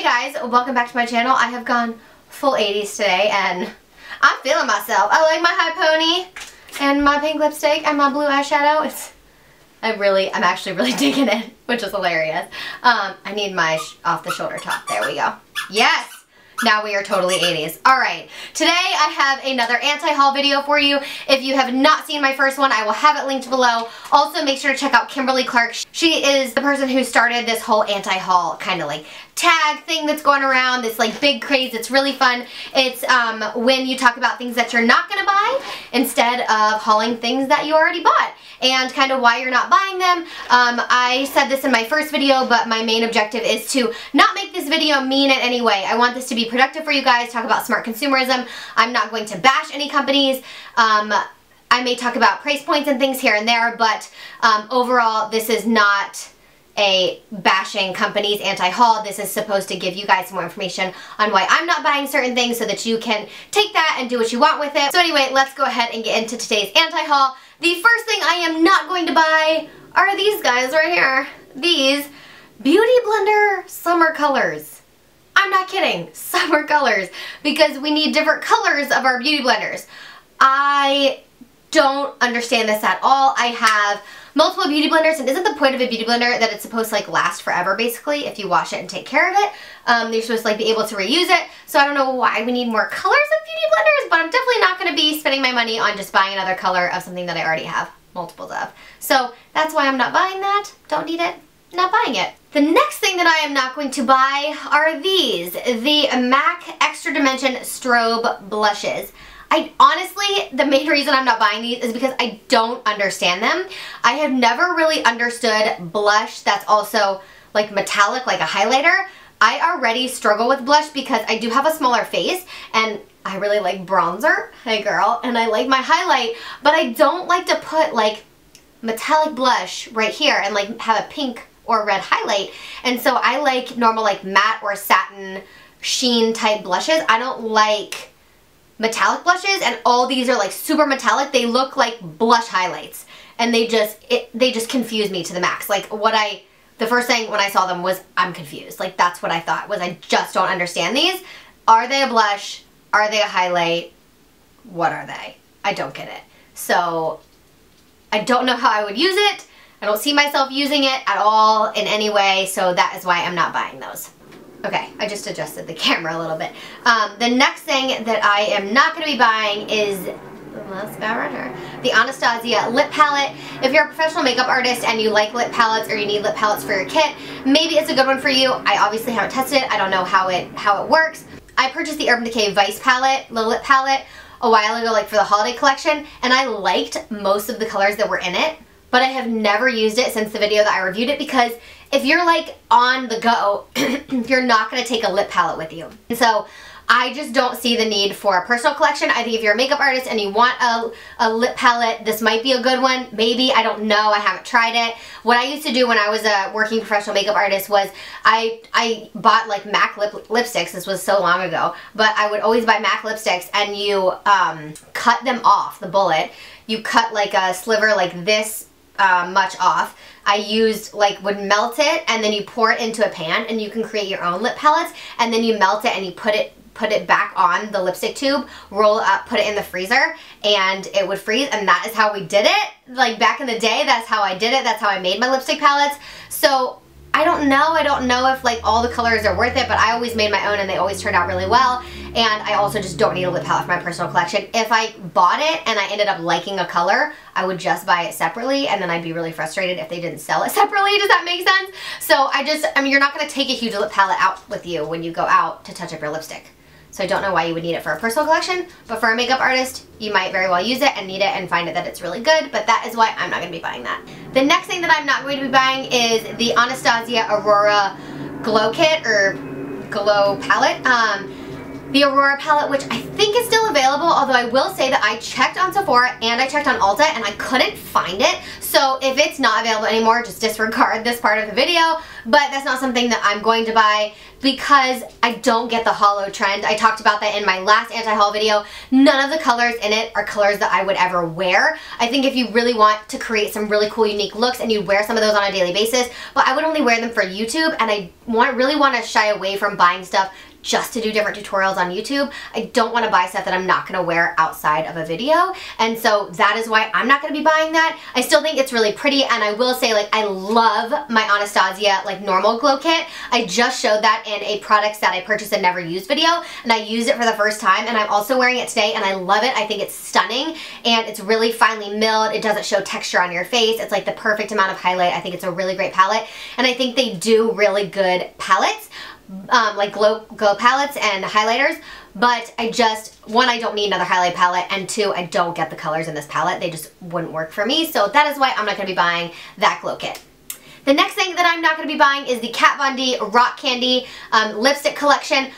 Hey guys, welcome back to my channel. I have gone full 80s today and I'm feeling myself. I like my high pony and my pink lipstick and my blue eyeshadow. I'm actually really digging it, which is hilarious. I need my off the shoulder top. There we go. Yes! Now we are totally 80s. Alright, today I have another anti-haul video for you. If you have not seen my first one, I will have it linked below. Also, make sure to check out Kimberly Clark. She is the person who started this whole anti-haul kind of like tag thing that's going around, this like big craze. It's really fun. It's when you talk about things that you're not going to buy instead of hauling things that you already bought and kind of why you're not buying them. I said this in my first video, but my main objective is to not make this video mean in any way. I want this to be productive for you guys, talk about smart consumerism. I'm not going to bash any companies. I may talk about price points and things here and there, but overall this is not a bashing companies anti-haul. This is supposed to give you guys more information on why I'm not buying certain things so that you can take that and do what you want with it. So anyway, let's go ahead and get into today's anti-haul. The first thing I am not going to buy are these guys right here. These Beauty Blender summer colors. I'm not kidding, summer colors, because we need different colors of our beauty blenders. I don't understand this at all. I have multiple beauty blenders, and isn't the point of a beauty blender that it's supposed to like last forever basically if you wash it and take care of it? You're supposed to like be able to reuse it, so I don't know why we need more colors of beauty blenders, but I'm definitely not going to be spending my money on just buying another color of something that I already have multiples of. So that's why I'm not buying that. Don't need it. Not buying it. The next thing that I am not going to buy are these, the MAC Extra Dimension Strobe Blushes. Honestly, the main reason I'm not buying these is because I don't understand them. I have never really understood blush that's also like metallic, like a highlighter. I already struggle with blush because I do have a smaller face and I really like bronzer, hey girl, and I like my highlight, but I don't like to put like metallic blush right here and like have a pink or red highlight. And so I like normal like matte or satin sheen type blushes. I don't like metallic blushes, and all these are like super metallic. They look like blush highlights and they just confuse me to the max. Like the first thing when I saw them was I'm confused. Like that's what I thought, was I just don't understand these. Are they a blush? Are they a highlight? What are they? I don't get it. So I don't know how I would use it. I don't see myself using it at all in any way, so that is why I'm not buying those. Okay, I just adjusted the camera a little bit. The next thing that I am not going to be buying is, let's go right here, the Anastasia lip palette. If you're a professional makeup artist and you like lip palettes or you need lip palettes for your kit, maybe it's a good one for you. I obviously haven't tested it. I don't know how it works. I purchased the Urban Decay Vice palette, the lip palette, a while ago, like for the holiday collection, and I liked most of the colors that were in it, but I have never used it since the video that I reviewed it, because if you're like on the go, you're not going to take a lip palette with you. And so I just don't see the need for a personal collection. I think if you're a makeup artist and you want a lip palette, this might be a good one. Maybe, I don't know, I haven't tried it. What I used to do when I was a working professional makeup artist was I bought like MAC lipsticks. This was so long ago, but I would always buy MAC lipsticks, and you cut them off, the bullet. You cut like a sliver like this much off. I would melt it, and then you pour it into a pan, and you can create your own lip palettes, and then you melt it and you put it back on the lipstick tube, roll it up, put it in the freezer, and it would freeze, and that is how we did it. Like back in the day, that's how I did it. That's how I made my lipstick palettes. So I don't know if like all the colors are worth it, but I always made my own and they always turned out really well. And I also just don't need a lip palette for my personal collection. If I bought it and I ended up liking a color, I would just buy it separately, and then I'd be really frustrated if they didn't sell it separately. Does that make sense? So I mean, you're not going to take a huge lip palette out with you when you go out to touch up your lipstick. So I don't know why you would need it for a personal collection, but for a makeup artist, you might very well use it and need it and find it that it's really good, but that is why I'm not going to be buying that. The next thing that I'm not going to be buying is the Anastasia Aurora Glow Kit, or Glow Palette. The Aurora palette, which I think is still available, although I will say that I checked on Sephora and I checked on Ulta and I couldn't find it. So if it's not available anymore, just disregard this part of the video. but that's not something that I'm going to buy because I don't get the holo trend. I talked about that in my last anti-haul video. None of the colors in it are colors that I would ever wear. I think if you really want to create some really cool, unique looks, and you wear some of those on a daily basis, but I would only wear them for YouTube, and I really want to shy away from buying stuff just to do different tutorials on YouTube. I don't want to buy stuff that I'm not going to wear outside of a video, and so that is why I'm not going to be buying that. I still think it's really pretty, and I will say, like, I love my Anastasia, like, normal glow kit. I just showed that in a products that I purchased and never used video, and I used it for the first time, and I'm also wearing it today, and I love it. I think it's stunning, and it's really finely milled. It doesn't show texture on your face. It's like the perfect amount of highlight. I think it's a really great palette, and I think they do really good palettes. Like glow palettes and highlighters, but I just, one, I don't need another highlight palette, and two, I don't get the colors in this palette. They just wouldn't work for me, so that is why I'm not going to be buying that glow kit. The next thing that I'm not going to be buying is the Kat Von D Rock Candy lipstick collection.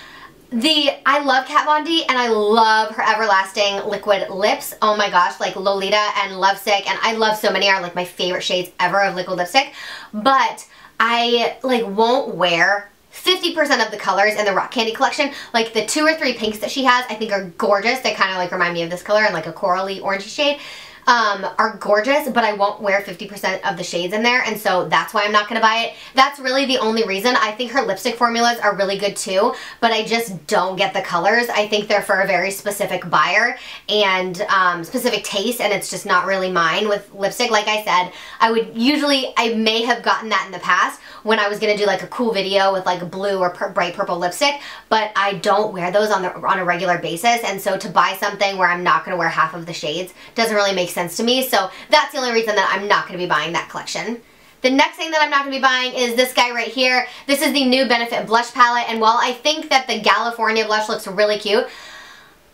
I love Kat Von D, and I love her Everlasting liquid lips. Oh my gosh, like Lolita and Lovesick, and I love So Many are like my favorite shades ever of liquid lipstick, but I like won't wear 50% of the colors in the Rock Candy collection. Like the 2 or 3 pinks that she has, I think are gorgeous. They kind of like remind me of this color in like a corally orangey shade. Are gorgeous, but I won't wear 50% of the shades in there, and so that's why I'm not going to buy it. That's really the only reason. I think her lipstick formulas are really good too, but I just don't get the colors. I think they're for a very specific buyer and specific taste, and it's just not really mine with lipstick. Like I said, I may have gotten that in the past when I was going to do like a cool video with like blue or bright purple lipstick, but I don't wear those on a regular basis, and so to buy something where I'm not going to wear half of the shades doesn't really make sense to me, so that's the only reason that I'm not going to be buying that collection. The next thing that I'm not going to be buying is this guy right here. This is the new Benefit blush palette, and while I think that the California blush looks really cute,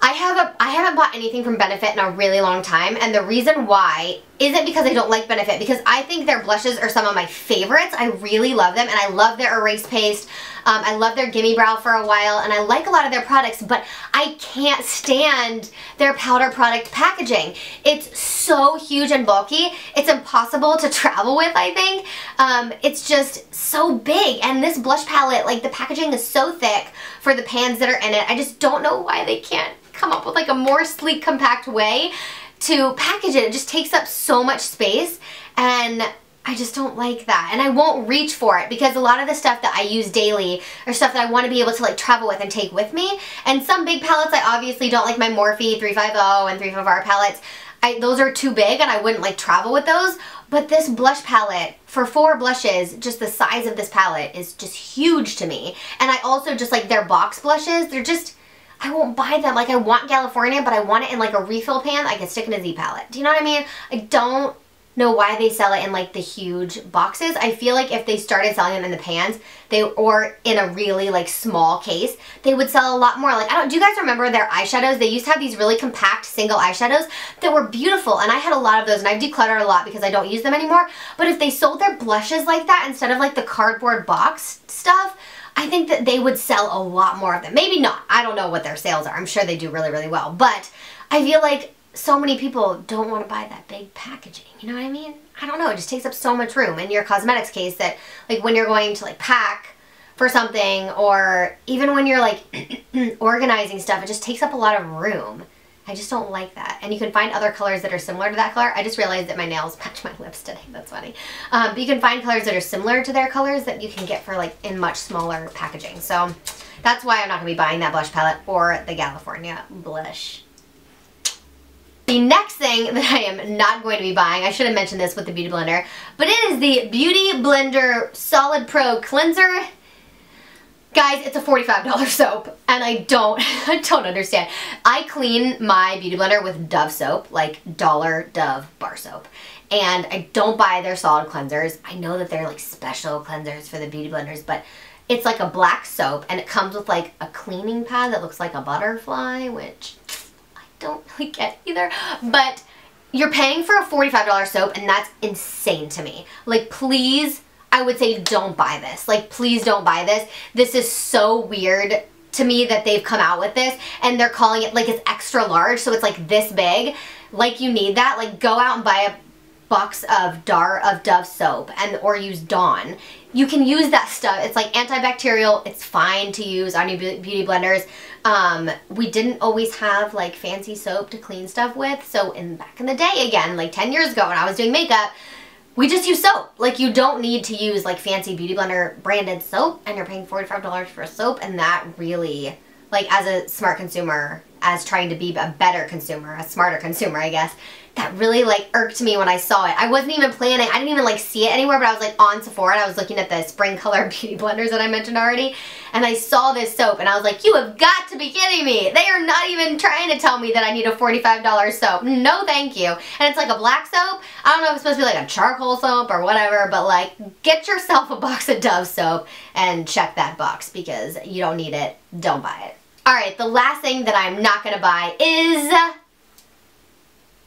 I haven't bought anything from Benefit in a really long time, and the reason why isn't because I don't like Benefit, because I think their blushes are some of my favorites. I really love them, and I love their erase paste. I love their Gimme Brow for a while, and I like a lot of their products, but I can't stand their powder product packaging. It's so huge and bulky. It's impossible to travel with, I think. It's just so big, and this blush palette, like the packaging is so thick for the pans that are in it. I just don't know why they can't come up with like a more sleek, compact way to package it. It just takes up so much space, and I just don't like that, and I won't reach for it because a lot of the stuff that I use daily are stuff that I want to be able to like travel with and take with me, and some big palettes I obviously don't like. My Morphe 350 and 355R palettes, those are too big and I wouldn't like travel with those, but this blush palette for 4 blushes, just the size of this palette is just huge to me, and I also just like their box blushes. They're just, I won't buy them. Like I want California, but I want it in like a refill pan I can stick in a Z palette. Do you know what I mean? I don't know why they sell it in like the huge boxes. I feel like if they started selling them in the pans, or in a really like small case, they would sell a lot more. Like, do you guys remember their eyeshadows? They used to have these really compact single eyeshadows that were beautiful, and I had a lot of those, and I've decluttered a lot because I don't use them anymore. But if they sold their blushes like that instead of like the cardboard box stuff, I think that they would sell a lot more of them. Maybe not. I don't know what their sales are. I'm sure they do really, really well. But I feel like so many people don't want to buy that big packaging. You know what I mean? I don't know. It just takes up so much room in your cosmetics case that like when you're going to like pack for something, or even when you're like organizing stuff, it just takes up a lot of room. I just don't like that. And you can find other colors that are similar to that color. I just realized that my nails match my lips today. That's funny. But you can find colors that are similar to their colors that you can get for like in much smaller packaging. So that's why I'm not going to be buying that blush palette or the California blush. The next thing that I am not going to be buying, I should have mentioned this with the Beauty Blender, but it is the Beauty Blender Solid Pro Cleanser. Guys, it's a $45 soap, and I don't understand. I clean my Beauty Blender with Dove soap, like dollar Dove bar soap, and I don't buy their solid cleansers. I know that they're like special cleansers for the Beauty Blenders, but it's like a black soap, and it comes with like a cleaning pad that looks like a butterfly, which I don't really get either. But you're paying for a $45 soap, and that's insane to me. Like, please, I would say don't buy this. Like, please don't buy this. This is so weird to me that they've come out with this, and they're calling it like it's extra large, so it's like this big. Like, you need that. Like, go out and buy a box of Dove soap, or use Dawn. you can use that stuff. It's like antibacterial. It's fine to use on your beauty blenders. We didn't always have like fancy soap to clean stuff with. So back in the day, again, like 10 years ago when I was doing makeup, we just use soap. Like, you don't need to use like fancy beauty blender branded soap, and you're paying $45 for a soap, and that really, like, as a smart consumer, as trying to be a better consumer, a smarter consumer, I guess, that really like irked me when I saw it. I wasn't even planning, I didn't even like see it anywhere, but I was like on Sephora and I was looking at the spring color beauty blenders that I mentioned already, and I saw this soap and I was like, you have got to be kidding me. They are not even trying to tell me that I need a $45 soap. No thank you. And it's like a black soap. I don't know if it's supposed to be like a charcoal soap or whatever, but like, get yourself a box of Dove soap and check that box, because you don't need it. Don't buy it. Alright, the last thing that I'm not gonna buy is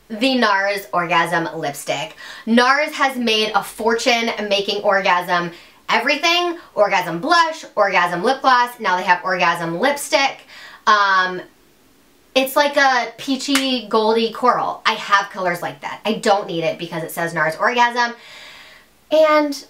the NARS Orgasm lipstick. NARS has made a fortune making Orgasm everything. Orgasm blush, Orgasm lip gloss, now they have Orgasm lipstick. It's like a peachy, goldy coral. I have colors like that. I don't need it because it says NARS Orgasm, and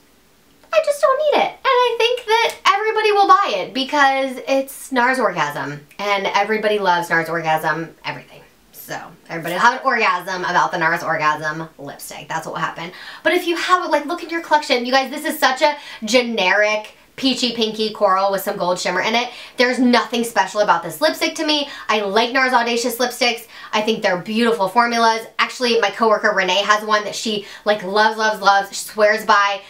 I just don't need it. And I think that everybody will buy it because it's NARS Orgasm, and everybody loves NARS Orgasm everything. So everybody will have an orgasm about the NARS Orgasm lipstick. That's what will happen. But if you have it, like, look at your collection. You guys, this is such a generic peachy pinky coral with some gold shimmer in it. There's nothing special about this lipstick to me. I like NARS Audacious lipsticks. I think they're beautiful formulas. Actually, my coworker Renee has one that she like loves, loves, loves, swears by.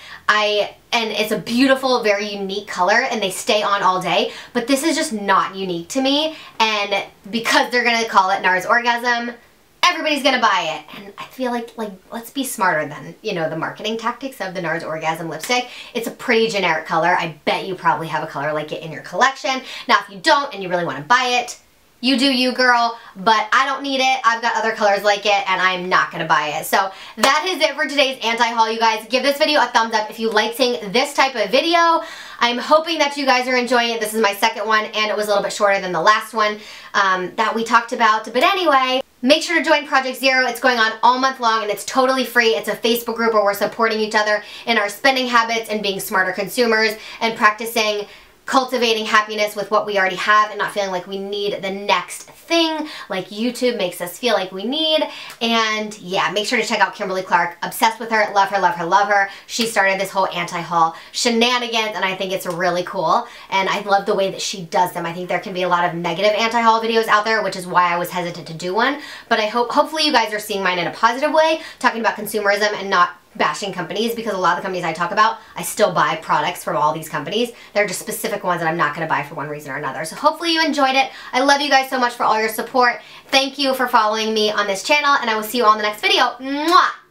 And it's a beautiful, very unique color, and they stay on all day, but this is just not unique to me, and because they're gonna call it NARS Orgasm, everybody's gonna buy it. And I feel like let's be smarter than, you know, the marketing tactics of the NARS Orgasm lipstick. It's a pretty generic color. I bet you probably have a color like it in your collection. Now, if you don't and you really want to buy it, you do you, girl, but I don't need it. I've got other colors like it, and I'm not going to buy it. So that is it for today's anti-haul, you guys. Give this video a thumbs up if you like seeing this type of video. I'm hoping that you guys are enjoying it. This is my second one, and it was a little bit shorter than the last one that we talked about. But anyway, make sure to join Project Zero. It's going on all month long, and it's totally free. It's a Facebook group where we're supporting each other in our spending habits and being smarter consumers and practicing cultivating happiness with what we already have and not feeling like we need the next thing like YouTube makes us feel like we need. And yeah, make sure to check out Kimberly Clark. Obsessed with her, love her, love her, love her. She started this whole anti-haul shenanigans, and I think it's really cool, and I love the way that she does them. I think there can be a lot of negative anti-haul videos out there, which is why I was hesitant to do one, but hopefully you guys are seeing mine in a positive way, talking about consumerism and not bashing companies, because a lot of the companies I talk about, I still buy products from all these companies. They're just specific ones that I'm not going to buy for one reason or another. So hopefully you enjoyed it. I love you guys so much for all your support. Thank you for following me on this channel, and I will see you all in the next video. Mwah!